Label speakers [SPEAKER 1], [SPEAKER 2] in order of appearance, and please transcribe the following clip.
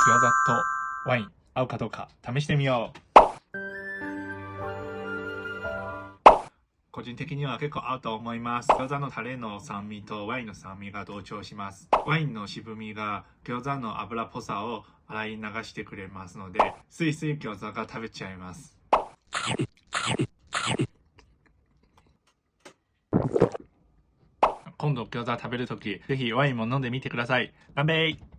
[SPEAKER 1] 餃子とワイン合うかどうか試してみよう。個人的には結構合うと思います。餃子のタレの酸味とワインの酸味が同調します。ワインの渋みが餃子の油っぽさを洗い流してくれますので、スイスイ餃子が食べちゃいます。今度餃子食べるとき、ぜひワインも飲んでみてください。乾杯。